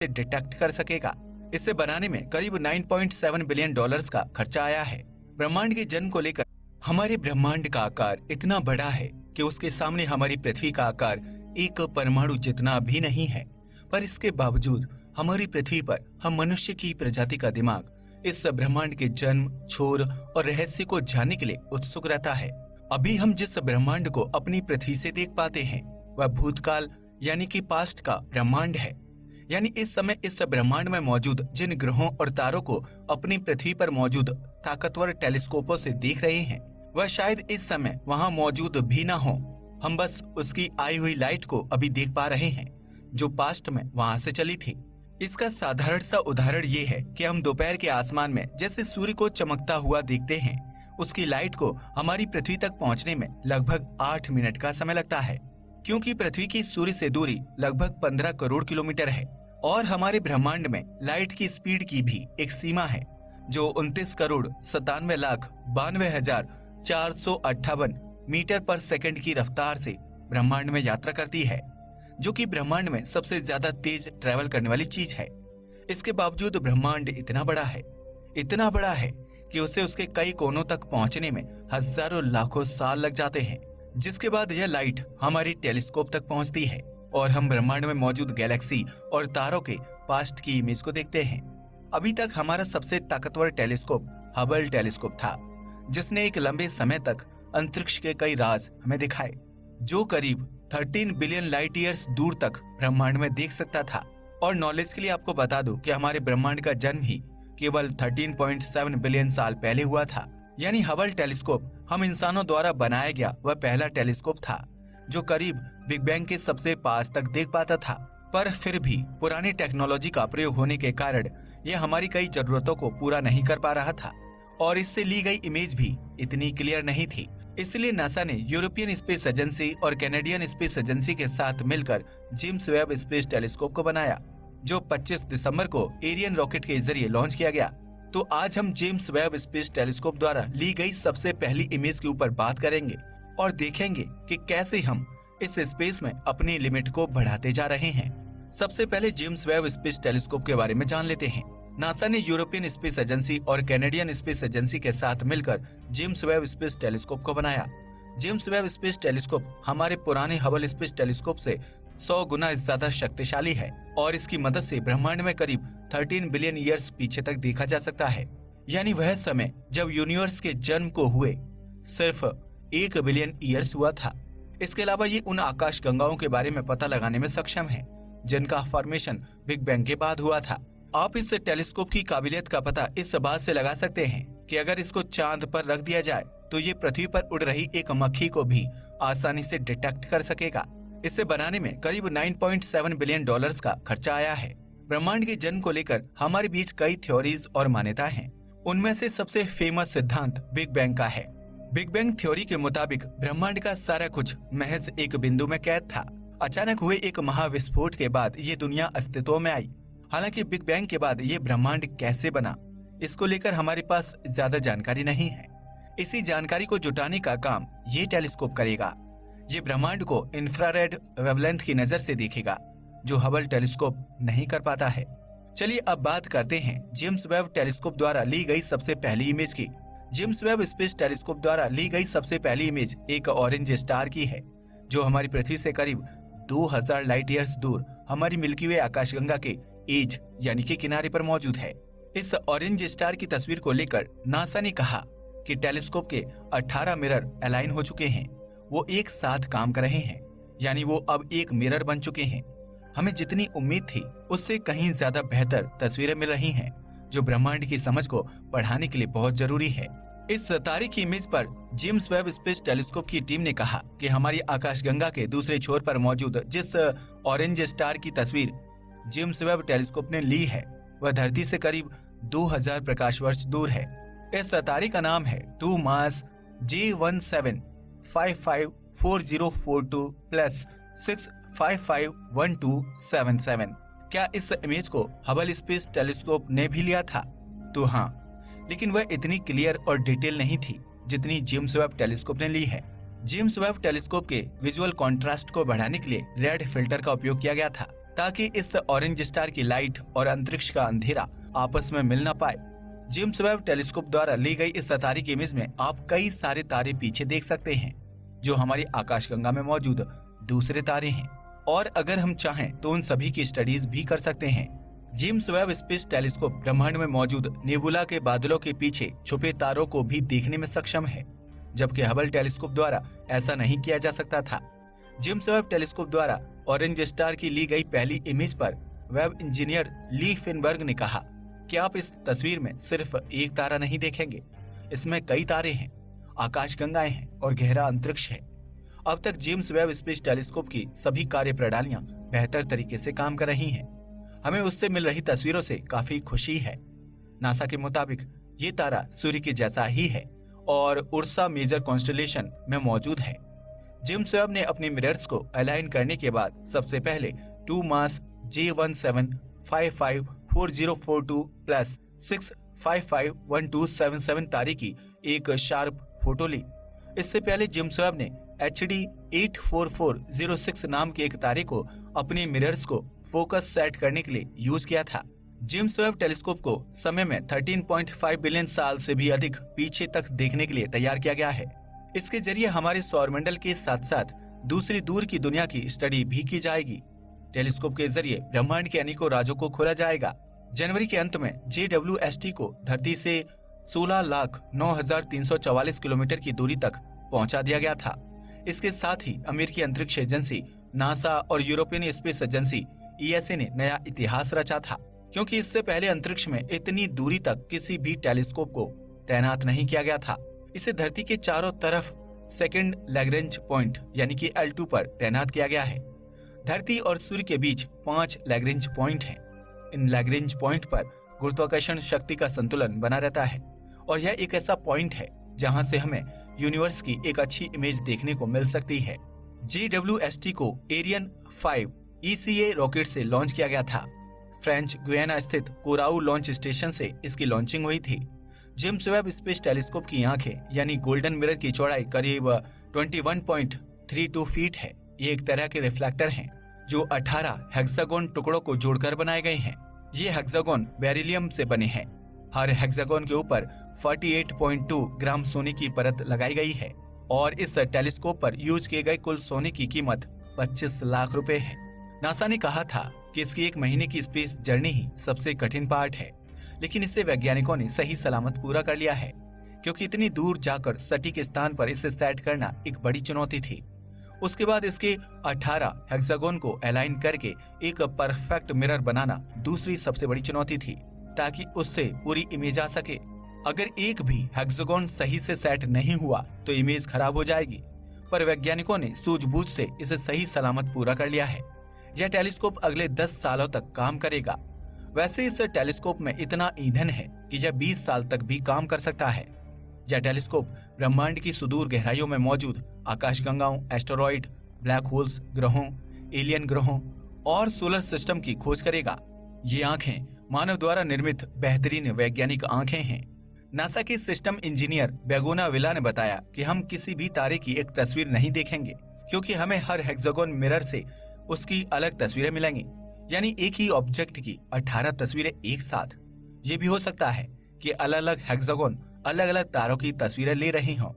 Detect कर सकेगा। इसे बनाने में करीब 9.7 बिलियन डॉलर्स का खर्चा आया है। ब्रह्मांड के जन्म को लेकर हमारे ब्रह्मांड का आकार इतना बड़ा है कि उसके सामने हमारी पृथ्वी का आकार एक परमाणु जितना भी नहीं है। पर इसके बावजूद हमारी पृथ्वी पर हम मनुष्य की प्रजाति का दिमाग इस ब्रह्मांड के जन्म, छोर और रहस्य को जानने के लिए उत्सुक रहता है। अभी हम जिस ब्रह्मांड को अपनी पृथ्वी से देख पाते हैं वह भूतकाल यानी कि पास्ट का ब्रह्मांड है। यानी इस समय इस ब्रह्मांड में मौजूद जिन ग्रहों और तारों को अपनी पृथ्वी पर मौजूद ताकतवर टेलीस्कोपों से देख रहे हैं वह शायद इस समय वहां मौजूद भी ना हो। हम बस उसकी आई हुई लाइट को अभी देख पा रहे हैं जो पास्ट में वहां से चली थी। इसका साधारण सा उदाहरण ये है कि हम दोपहर के आसमान में जैसे सूर्य को चमकता हुआ देखते हैं, उसकी लाइट को हमारी पृथ्वी तक पहुंचने में लगभग 8 मिनट का समय लगता है, क्योंकि पृथ्वी की सूर्य से दूरी लगभग 15 करोड़ किलोमीटर है। और हमारे ब्रह्मांड में लाइट की स्पीड की भी एक सीमा है जो 29 करोड़ 97 लाख 92,458 मीटर पर सेकंड की रफ्तार से ब्रह्मांड में यात्रा करती है, जो कि ब्रह्मांड में सबसे ज्यादा तेज ट्रैवल करने वाली चीज है। इसके बावजूद ब्रह्मांड इतना बड़ा है कि उसे उसके कई कोनों तक पहुंचने में हजारों लाखों साल लग जाते हैं, जिसके बाद यह लाइट हमारी टेलीस्कोप तक पहुंचती है और हम ब्रह्मांड में मौजूद गैलेक्सी और तारों के पास्ट की इमेज को देखते हैं। अभी तक हमारा सबसे ताकतवर टेलीस्कोप हबल टेलीस्कोप था, जिसने एक लंबे समय तक अंतरिक्ष के कई राज हमें दिखाए, जो करीब 13 बिलियन लाइट ईयर्स दूर तक ब्रह्मांड में देख सकता था। और नॉलेज के लिए आपको बता दूं कि हमारे ब्रह्मांड का जन्म ही केवल 13.7 बिलियन साल पहले हुआ था। यानी हबल टेलीस्कोप हम इंसानों द्वारा बनाया गया वह पहला टेलीस्कोप था जो करीब बिग बैंग के सबसे पास तक देख पाता था। पर फिर भी पुरानी टेक्नोलॉजी का प्रयोग होने के कारण यह हमारी कई जरूरतों को पूरा नहीं कर पा रहा था और इससे ली गई इमेज भी इतनी क्लियर नहीं थी। इसलिए नासा ने यूरोपियन स्पेस एजेंसी और कैनेडियन स्पेस एजेंसी के साथ मिलकर जेम्स वेब स्पेस टेलीस्कोप को बनाया, जो 25 दिसंबर को एरियन रॉकेट के जरिए लॉन्च किया गया। तो आज हम जेम्स वेब स्पेस टेलीस्कोप द्वारा ली गई सबसे पहली इमेज के ऊपर बात करेंगे और देखेंगे कि कैसे हम इस स्पेस में अपनी लिमिट को बढ़ाते जा रहे हैं। सबसे पहले जेम्स वेब स्पेस टेलीस्कोप के बारे में जान लेते हैं। नासा ने यूरोपियन स्पेस एजेंसी और कैनेडियन स्पेस एजेंसी के साथ मिलकर जेम्स वेब स्पेस टेलीस्कोप को बनाया। जेम्स वेब स्पेस टेलीस्कोप हमारे पुराने हबल स्पेस टेलीस्कोप से 100 गुना ज्यादा शक्तिशाली है और इसकी मदद से ब्रह्मांड में करीब 13 बिलियन ईयर्स पीछे तक देखा जा सकता है। यानी वह समय जब यूनिवर्स के जन्म को हुए सिर्फ 1 बिलियन ईयर्स हुआ था। इसके अलावा ये उन आकाश गंगाओं के बारे में पता लगाने में सक्षम है जिनका फॉर्मेशन बिग बैंग के बाद हुआ था। आप इस टेलीस्कोप की काबिलियत का पता इस बात से लगा सकते हैं कि अगर इसको चांद पर रख दिया जाए तो ये पृथ्वी पर उड़ रही एक मक्खी को भी आसानी से डिटेक्ट कर सकेगा। इसे बनाने में करीब 9.7 बिलियन डॉलर्स का खर्चा आया है। ब्रह्मांड के जन्म को लेकर हमारे बीच कई थ्योरीज और मान्यताएं हैं। उनमें से सबसे फेमस सिद्धांत बिग बैंग का है। बिग बैंग थ्योरी के मुताबिक ब्रह्मांड का सारा कुछ महज एक बिंदु में कैद था। अचानक हुए एक महाविस्फोट के बाद ये दुनिया अस्तित्व में आई। हालांकि बिग बैंग के बाद ये ब्रह्मांड कैसे बना, इसको लेकर हमारे पास ज्यादा जानकारी नहीं है। इसी जानकारी को जुटाने का काम ये टेलीस्कोप करेगा। ये ब्रह्मांड को इंफ्रारेड वेवलेंथ की नजर से देखेगा, जो हबल टेलीस्कोप नहीं कर पाता है। चलिए अब बात करते हैं जेम्स वेब टेलीस्कोप द्वारा ली गई सबसे पहली इमेज की। जेम्स वेब स्पेस टेलीस्कोप द्वारा ली गई सबसे पहली इमेज एक ऑरेंज स्टार की है, जो हमारी पृथ्वी से करीब 2000 लाइट ईयर्स दूर हमारी मिल्की वे आकाशगंगा के एज यानी कि किनारे पर मौजूद है। इस ऑरेंज स्टार की तस्वीर को लेकर नासा ने कहा कि टेलीस्कोप के 18 मिरर अलाइन हो चुके हैं, वो एक साथ काम कर रहे हैं, यानी वो अब एक मिरर बन चुके हैं। हमें जितनी उम्मीद थी उससे कहीं ज्यादा बेहतर तस्वीरें मिल रही हैं, जो ब्रह्मांड की समझ को बढ़ाने के लिए बहुत जरूरी है। इस सितारे की इमेज पर जेम्स वेब स्पेस टेलीस्कोप की टीम ने कहा कि हमारी आकाशगंगा के दूसरे छोर पर मौजूद जिस ऑरेंज स्टार की तस्वीर जेम्स वेब टेलीस्कोप ने ली है वह धरती से करीब 2000 प्रकाश वर्ष दूर है। इस सितारे का नाम है 2 मास J17554042 प्लस 6551277। क्या इस इमेज को हबल स्पेस टेलीस्कोप ने भी लिया था? तो हाँ, लेकिन वह इतनी क्लियर और डिटेल नहीं थी जितनी जेम्स वेब टेलीस्कोप ने ली है। जेम्स वेब टेलीस्कोप के विजुअल कॉन्ट्रास्ट को बढ़ाने के लिए रेड फिल्टर का उपयोग किया गया था, ताकि इस ऑरेंज स्टार की लाइट और अंतरिक्ष का अंधेरा आपस में मिल ना पाए। जेम्स वेब टेलीस्कोप द्वारा ली गई इस तारे की इमेज में आप कई सारे तारे पीछे देख सकते हैं जो हमारी आकाशगंगा में मौजूद दूसरे तारे हैं, और अगर हम चाहें तो उन सभी की स्टडीज भी कर सकते हैं। जेम्स वेब स्पेस टेलीस्कोप ब्रह्मांड में मौजूद नेबुला के बादलों के पीछे छुपे तारों को भी देखने में सक्षम है, जबकि हबल टेलीस्कोप द्वारा ऐसा नहीं किया जा सकता था। जेम्स वेब टेलीस्कोप द्वारा ऑरेंज स्टार की ली गई पहली इमेज पर वेब इंजीनियर ली फिनबर्ग ने कहा कि आप इस तस्वीर में सिर्फ एक तारा नहीं देखेंगे, इसमें कई तारे हैं, आकाशगंगाएं हैं और गहरा अंतरिक्ष है। अब तक जेम्स वेब स्पेस टेलीस्कोप की सभी कार्य प्रणालियां बेहतर तरीके से काम कर रही हैं। हमें उससे मिल रही तस्वीरों से काफी खुशी है। नासा के मुताबिक ये तारा सूर्य के जैसा ही है और उर्सा मेजर कॉन्स्टेलेशन में मौजूद है। जेम्स वेब ने अपने मिरर्स को अलाइन करने के बाद सबसे पहले 2 मास J17554042 प्लस 6551277 तारे की एक शार्प फोटो ली। इससे पहले जेम्स वेब ने HD 84406 नाम के एक तारे को अपने मिरर्स को फोकस सेट करने के लिए यूज किया था। जेम्स वेब टेलीस्कोप को समय में 13.5 बिलियन साल से भी अधिक पीछे तक देखने के लिए तैयार किया गया है। इसके जरिए हमारे सौरमंडल के साथ साथ दूसरी दूर की दुनिया की स्टडी भी की जाएगी। टेलीस्कोप के जरिए ब्रह्मांड के अनेकों राजों को खोला जाएगा। जनवरी के अंत में JWST को धरती से 16,09,344 किलोमीटर की दूरी तक पहुंचा दिया गया था। इसके साथ ही अमेरिकी अंतरिक्ष एजेंसी नासा और यूरोपियन स्पेस एजेंसी ESA ने नया इतिहास रचा था, क्योंकि इससे पहले अंतरिक्ष में इतनी दूरी तक किसी भी टेलीस्कोप को तैनात नहीं किया गया था। इसे धरती के चारों तरफ सेकंड लैग्रेंज पॉइंट यानी कि L2 पर तैनात किया गया है। धरती और सूर्य के बीच 5 लैग्रेंज पॉइंट हैं। इन लैग्रेंज पॉइंट पर गुरुत्वाकर्षण शक्ति का संतुलन बना रहता है और यह एक ऐसा पॉइंट है जहां से हमें यूनिवर्स की एक अच्छी इमेज देखने को मिल सकती है। JWST को एरियन 5 ECA रॉकेट से लॉन्च किया गया था। फ्रेंच गुयाना स्थित कोराऊ लॉन्च स्टेशन से इसकी लॉन्चिंग हुई थी। जेम्स वेब स्पेस टेलीस्कोप की आंखें यानी गोल्डन मिरर की चौड़ाई करीब 21.32 फीट है। ये एक तरह के रिफ्लेक्टर हैं जो 18 हेक्सागोन टुकड़ों को जोड़कर बनाए गए हैं। ये हेक्सागोन बेरिलियम से बने हैं। हर हेक्सागोन के ऊपर 48.2 ग्राम सोने की परत लगाई गई है और इस टेलीस्कोप पर यूज किए गए कुल सोने की कीमत 25 लाख रुपए है। नासा ने कहा था कि इसकी 1 महीने की स्पेस जर्नी ही सबसे कठिन पार्ट है, लेकिन इसे वैज्ञानिकों ने सही सलामत पूरा कर लिया है, क्योंकि इतनी दूर जाकर सटीक स्थान पर इसे सेट करना एक बड़ी चुनौती थी। उसके बाद इसके 18 हेक्सागोन को अलाइन करके एक परफेक्ट मिरर बनाना दूसरी सबसे बड़ी चुनौती थी, ताकि उससे पूरी इमेज आ सके। अगर एक भी हेक्सागोन सही से सेट नहीं हुआ तो इमेज खराब हो जाएगी, पर वैज्ञानिकों ने सूझबूझ से इसे सही सलामत पूरा कर लिया है। यह टेलीस्कोप अगले 10 सालों तक काम करेगा। वैसे इस टेलीस्कोप में इतना ईंधन है कि यह 20 साल तक भी काम कर सकता है। यह टेलीस्कोप ब्रह्मांड की सुदूर गहराइयों में मौजूद आकाशगंगाओं, एस्टेरॉइड, ब्लैक होल्स, ग्रहों, एलियन ग्रहों और सोलर सिस्टम की खोज करेगा। ये आंखें मानव द्वारा निर्मित बेहतरीन वैज्ञानिक आंखें हैं। नासा के सिस्टम इंजीनियर बेगोना विला ने बताया कि हम किसी भी तारे की एक तस्वीर नहीं देखेंगे, क्योंकि हमें हर हेक्सागोन मिरर से उसकी अलग तस्वीरें मिलेंगी, यानी एक ही ऑब्जेक्ट की 18 तस्वीरें एक साथ। ये भी हो सकता है कि अलग अलग हेक्सागोन अलग अलग तारों की तस्वीरें ले रही हों।